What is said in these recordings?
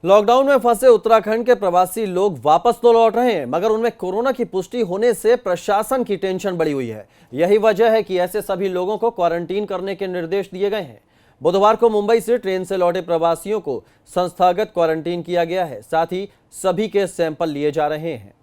Lockdown में फंसे उत्तराखंड के प्रवासी लोग वापस तो लौट रहे हैं, मगर उनमें कोरोना की पुष्टि होने से प्रशासन की टेंशन बढ़ी हुई है। यही वजह है कि ऐसे सभी लोगों को क्वारंटीन करने के निर्देश दिए गए हैं। बुधवार को मुंबई से ट्रेन से लौटे प्रवासियों को संस्थागत क्वारंटीन किया गया है। साथ ही सभी के सैंपल लिए जा रहे हैं।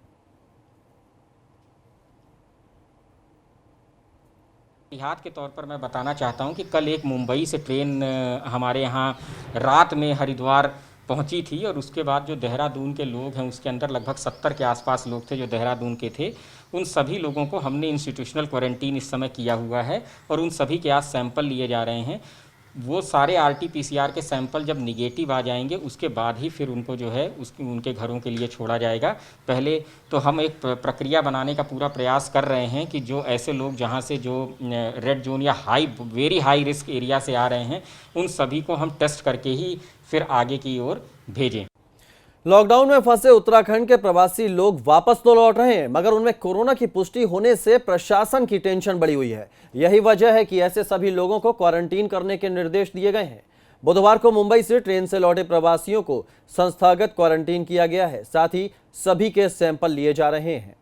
इतिहास के तौर पर मैं बताना चाहता हूं कि कल एक मुंबई से ट्रेन हमारे यहाँ रात में हरिद्वार पहुंची थी और उसके बाद जो देहरादून के लोग हैं उसके अंदर लगभग 70 के आसपास लोग थे जो देहरादून के थे। उन सभी लोगों को हमने इंस्टीट्यूशनल क्वारंटीन इस समय किया हुआ है और उन सभी के आज सैंपल लिए जा रहे हैं। वो सारे RT-PCR के सैंपल जब निगेटिव आ जाएंगे उसके बाद ही फिर उनको जो है उनके घरों के लिए छोड़ा जाएगा। पहले तो हम एक प्रक्रिया बनाने का पूरा प्रयास कर रहे हैं कि जो ऐसे लोग जहां से जो रेड जोन या वेरी हाई रिस्क एरिया से आ रहे हैं उन सभी को हम टेस्ट करके ही फिर आगे की ओर भेजें। लॉकडाउन में फंसे उत्तराखंड के प्रवासी लोग वापस तो लौट रहे हैं, मगर उनमें कोरोना की पुष्टि होने से प्रशासन की टेंशन बढ़ी हुई है। यही वजह है कि ऐसे सभी लोगों को क्वारंटीन करने के निर्देश दिए गए हैं। बुधवार को मुंबई से ट्रेन से लौटे प्रवासियों को संस्थागत क्वारंटीन किया गया है। साथ ही सभी के सैंपल लिए जा रहे हैं।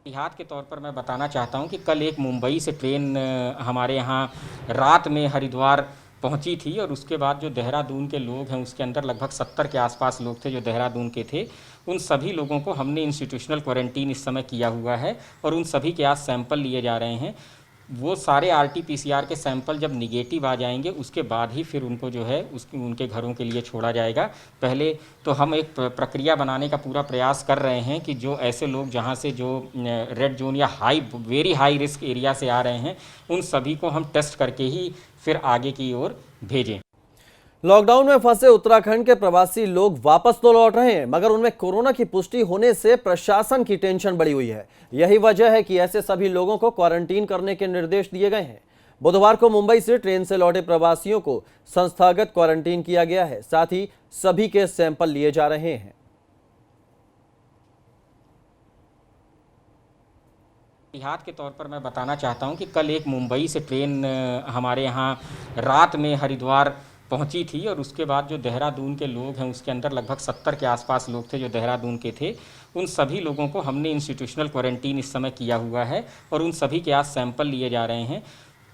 इतिहास के तौर पर मैं बताना चाहता हूं कि कल एक मुंबई से ट्रेन हमारे यहाँ रात में हरिद्वार पहुंची थी और उसके बाद जो देहरादून के लोग हैं उसके अंदर लगभग 70 के आसपास लोग थे जो देहरादून के थे। उन सभी लोगों को हमने इंस्टीट्यूशनल क्वारंटीन इस समय किया हुआ है और उन सभी के आज सैंपल लिए जा रहे हैं। वो सारे RT-PCR के सैंपल जब निगेटिव आ जाएंगे उसके बाद ही फिर उनको जो है उनके घरों के लिए छोड़ा जाएगा। पहले तो हम एक प्रक्रिया बनाने का पूरा प्रयास कर रहे हैं कि जो ऐसे लोग जहां से जो रेड जोन या वेरी हाई रिस्क एरिया से आ रहे हैं उन सभी को हम टेस्ट करके ही फिर आगे की ओर भेजें। लॉकडाउन में फंसे उत्तराखंड के प्रवासी लोग वापस तो लौट रहे हैं, मगर उनमें कोरोना की पुष्टि होने से प्रशासन की टेंशन बढ़ी हुई है। यही वजह है कि ऐसे सभी लोगों को क्वारंटीन करने के निर्देश दिए गए हैं। बुधवार को मुंबई से ट्रेन से लौटे प्रवासियों को संस्थागत क्वारंटीन किया गया है। साथ ही सभी के सैंपल लिए जा रहे हैं। इतिहास के तौर पर मैं बताना चाहता हूं कि कल एक मुंबई से ट्रेन हमारे यहाँ रात में हरिद्वार पहुंची थी और उसके बाद जो देहरादून के लोग हैं उसके अंदर लगभग 70 के आसपास लोग थे जो देहरादून के थे। उन सभी लोगों को हमने इंस्टीट्यूशनल क्वारंटीन इस समय किया हुआ है और उन सभी के आज सैंपल लिए जा रहे हैं।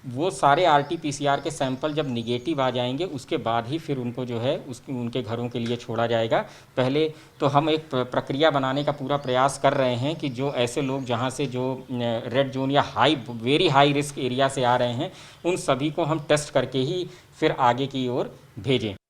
वो सारे RT-PCR के सैंपल जब निगेटिव आ जाएंगे उसके बाद ही फिर उनको जो है उनके घरों के लिए छोड़ा जाएगा। पहले तो हम एक प्रक्रिया बनाने का पूरा प्रयास कर रहे हैं कि जो ऐसे लोग जहां से जो रेड जोन या वेरी हाई रिस्क एरिया से आ रहे हैं उन सभी को हम टेस्ट करके ही फिर आगे की ओर भेजें।